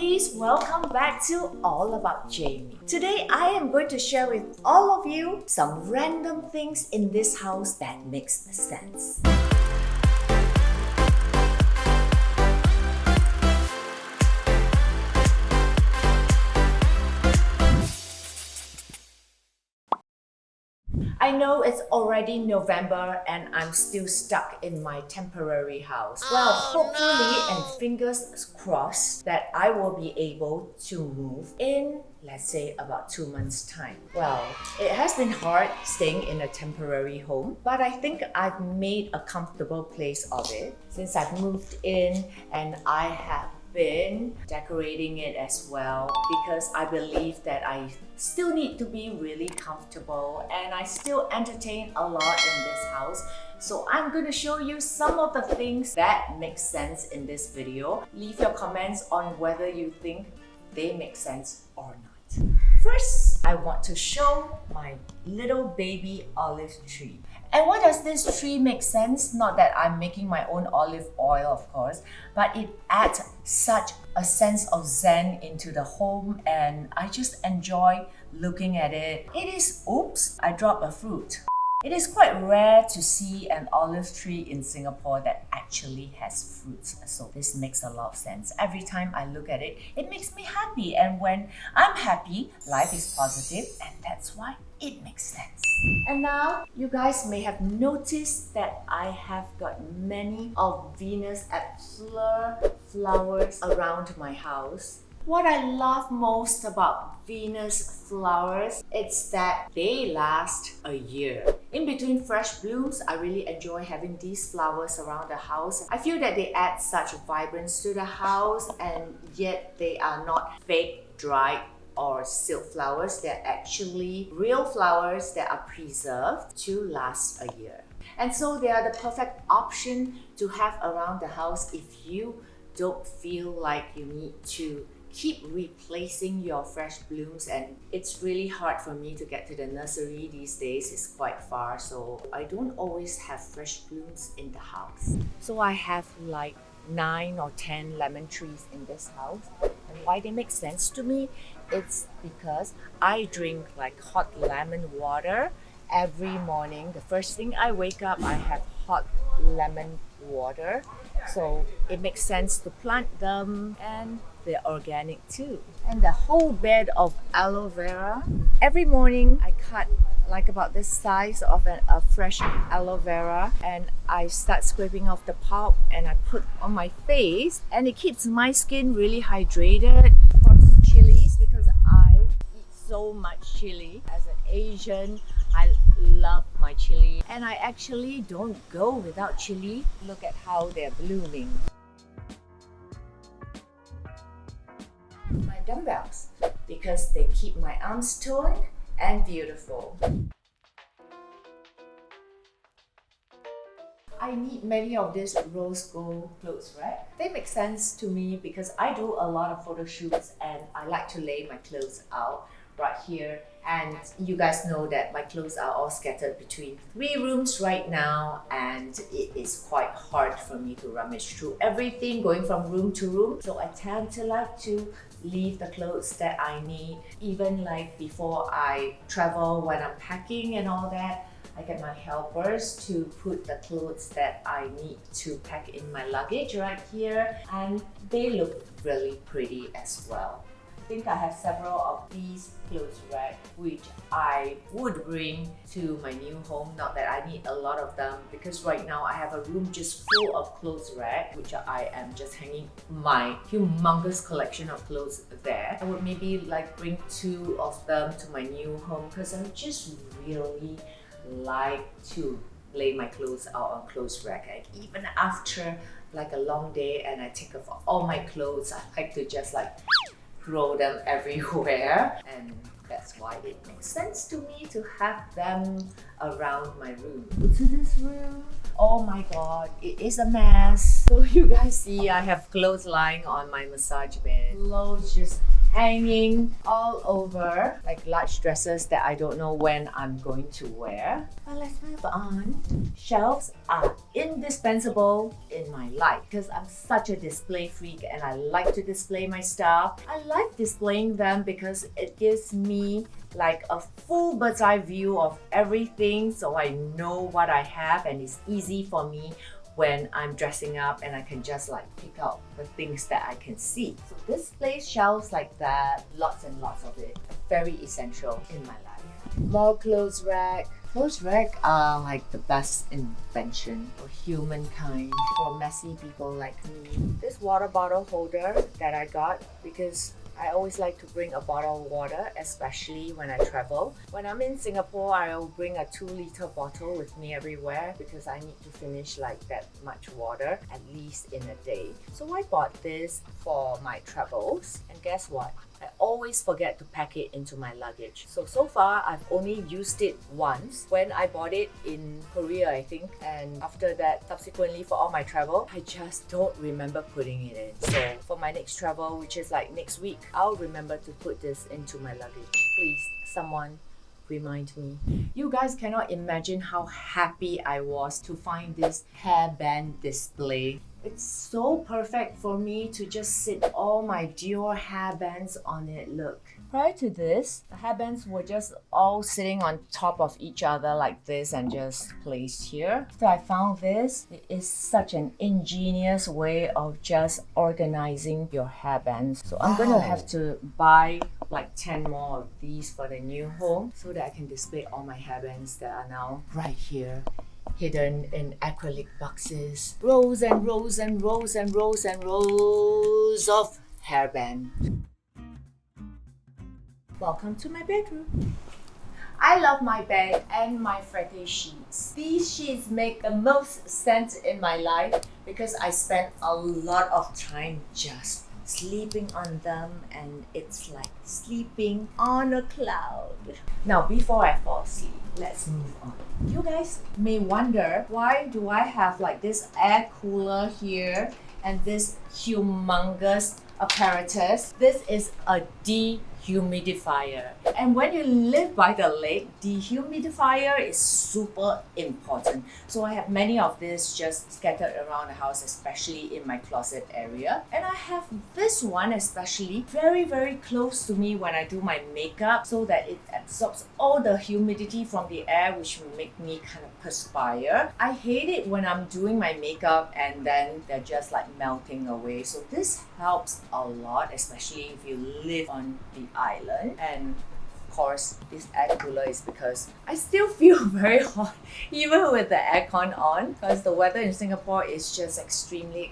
lovelies, welcome back to All About Jamie. Today I am going to share with all of you some random things in this house that makes sense. I know it's already November and I'm still stuck in my temporary house. Well, hopefully and fingers crossed that I will be able to move in, let's say, about 2 months' time. Well, it has been hard staying in a temporary home, but I think I've made a comfortable place of it since I've moved in, and I have been decorating it as well because I believe that I still need to be really comfortable and I still entertain a lot in this house. So I'm going to show you some of the things that make sense in this video. Leave your comments on whether you think they make sense or not. First, I want to show my little baby olive tree. And why does this tree make sense? Not that I'm making my own olive oil, of course, but it adds such a sense of zen into the home and I just enjoy looking at it. It is, oops, I dropped a fruit. It is quite rare to see an olive tree in Singapore that actually has fruits. So this makes a lot of sense. Every time I look at it, it makes me happy. And when I'm happy, life is positive, and that's why it makes sense. And now, you guys may have noticed that I have got many of Venus at flowers around my house. What I love most about Venus flowers is that they last a year. In between fresh blooms, I really enjoy having these flowers around the house. I feel that they add such vibrance to the house, and yet they are not fake, dried or silk flowers. They're actually real flowers that are preserved to last a year. And so they are the perfect option to have around the house if you don't feel like you need to keep replacing your fresh blooms, and it's really hard for me to get to the nursery these days. It's quite far, so I don't always have fresh blooms in the house. So I have like 9 or 10 lemon trees in this house, and why they make sense to me, it's because I drink like hot lemon water every morning. The first thing I wake up, I have hot lemon water, so it makes sense to plant them, and they're organic too. And the whole bed of aloe vera, every morning I cut like about this size of a fresh aloe vera, and I start scraping off the pulp and I put on my face, and it keeps my skin really hydrated. Of course, chilies, because I eat so much chili. As an Asian, I love my chili, and I actually don't go without chili. Look at how they're blooming. My dumbbells, because they keep my arms toned and beautiful. I need many of these rose gold clothes rack. They make sense to me because I do a lot of photo shoots and I like to lay my clothes out right here. And you guys know that my clothes are all scattered between 3 rooms right now, and it is quite hard for me to rummage through everything going from room to room. So I tend to like to leave the clothes that I need, even like before I travel, when I'm packing and all that. I get my helpers to put the clothes that I need to pack in my luggage right here, and they look really pretty as well. I think I have several of these clothes racks which I would bring to my new home. Not that I need a lot of them, because right now I have a room just full of clothes rack which I am just hanging my humongous collection of clothes there. I would maybe like bring 2 of them to my new home because I just really like to lay my clothes out on clothes rack. And even after like a long day and I take off all my clothes, I like to just like throw them everywhere, and that's why it makes sense to me to have them around my room. To this room, oh my god, it is a mess. So you guys see I have clothes lying on my massage bed. Clothes just hanging all over, like large dresses that I don't know when I'm going to wear. But let's move on. Shelves are indispensable in my life because I'm such a display freak and I like to display my stuff. I like displaying them because it gives me like a full bird's eye view of everything, so I know what I have and it's easy for me when I'm dressing up and I can just like pick out the things that I can see. So display shelves like that, lots and lots of it, very essential in my life. More clothes rack. Clothes rack are like the best invention for humankind, for messy people like me. This water bottle holder that I got because I always like to bring a bottle of water, especially when I travel. When I'm in Singapore, I'll bring a 2-liter bottle with me everywhere because I need to finish like that much water at least in a day. So I bought this for my travels, and guess what? I always forget to pack it into my luggage. So far, I've only used it once when I bought it in Korea, I think. And after that, subsequently for all my travel, I just don't remember putting it in. So for my next travel, which is like next week, I'll remember to put this into my luggage. Please, someone remind me. You guys cannot imagine how happy I was to find this hairband display. It's so perfect for me to just sit all my DIOR hairbands on it, look. Prior to this, the hairbands were just all sitting on top of each other like this and just placed here. After I found this, it is such an ingenious way of just organizing your hairbands. So I'm gonna have to buy like 10 more of these for the new home so that I can display all my hairbands that are now right here, hidden in acrylic boxes. Rows and rows and rows and rows and rows of hairband. Welcome to my bedroom. I love my bed and my Frette sheets. These sheets make the most sense in my life because I spend a lot of time just sleeping on them, and it's like sleeping on a cloud. Now, before I fall asleep, let's move on. You guys may wonder, why do I have like this air cooler here and this humongous apparatus? This is a dehumidifier. And when you live by the lake, dehumidifier is super important. So I have many of these just scattered around the house, especially in my closet area. And I have this one especially very, very close to me when I do my makeup so that it absorbs all the humidity from the air, which make me kind of perspire. I hate it when I'm doing my makeup and then they're just like melting away. So this helps a lot, especially if you live on the island. And of course, this air cooler is because I still feel very hot even with the aircon on, because the weather in Singapore is just extremely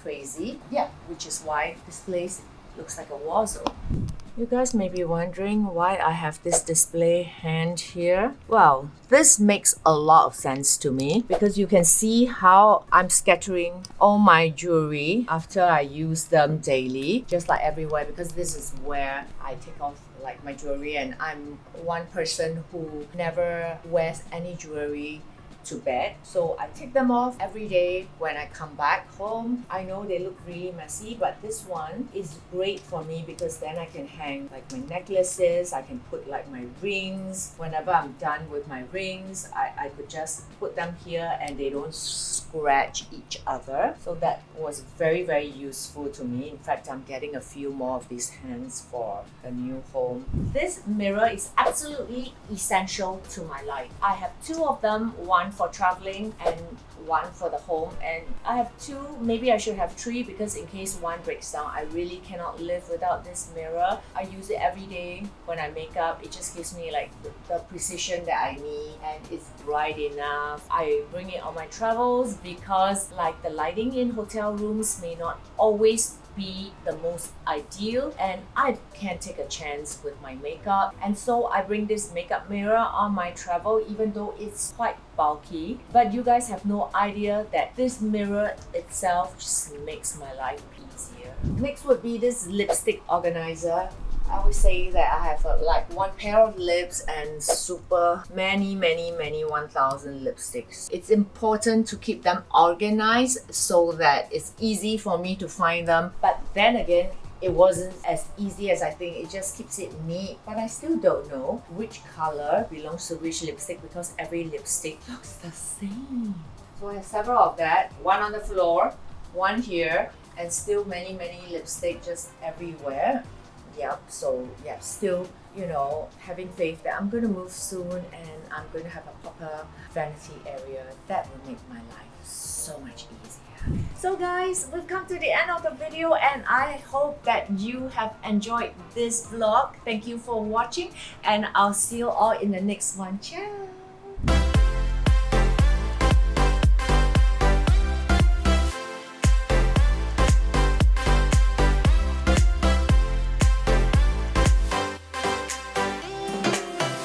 crazy. Yeah, which is why this place looks like a war zone. You guys may be wondering why I have this display hand here. Well, this makes a lot of sense to me because you can see how I'm scattering all my jewelry after I use them daily, just like everywhere, because this is where I take off like my jewelry, and I'm one person who never wears any jewelry to bed. So I take them off every day when I come back home. I know they look really messy, but this one is great for me because then I can hang like my necklaces, I can put like my rings. Whenever I'm done with my rings, I could just put them here and they don't scratch each other. So that was very, very useful to me. In fact, I'm getting a few more of these hands for the new home. This mirror is absolutely essential to my life. I have two of them, one for traveling and one for the home, and I have two, maybe I should have three, because in case one breaks down, I really cannot live without this mirror. I use it every day when I make up. It just gives me like the precision that I need, and it's bright enough. I bring it on my travels because like the lighting in hotel rooms may not always be the most ideal, and I can't take a chance with my makeup, and so I bring this makeup mirror on my travel, even though it's quite bulky. But you guys have no idea that this mirror itself just makes my life easier. Next would be this lipstick organizer. I always say that I have like one pair of lips and super many 1000 lipsticks. It's important to keep them organized so that it's easy for me to find them. But then again, it wasn't as easy as I think. It just keeps it neat, but I still don't know which color belongs to which lipstick because every lipstick looks the same. So I have several of that, one on the floor, one here, and still many lipstick just everywhere. Yep, so yeah, still, you know, having faith that I'm going to move soon and I'm going to have a proper vanity area. That will make my life so much easier. So guys, we've come to the end of the video and I hope that you have enjoyed this vlog. Thank you for watching and I'll see you all in the next one. Ciao!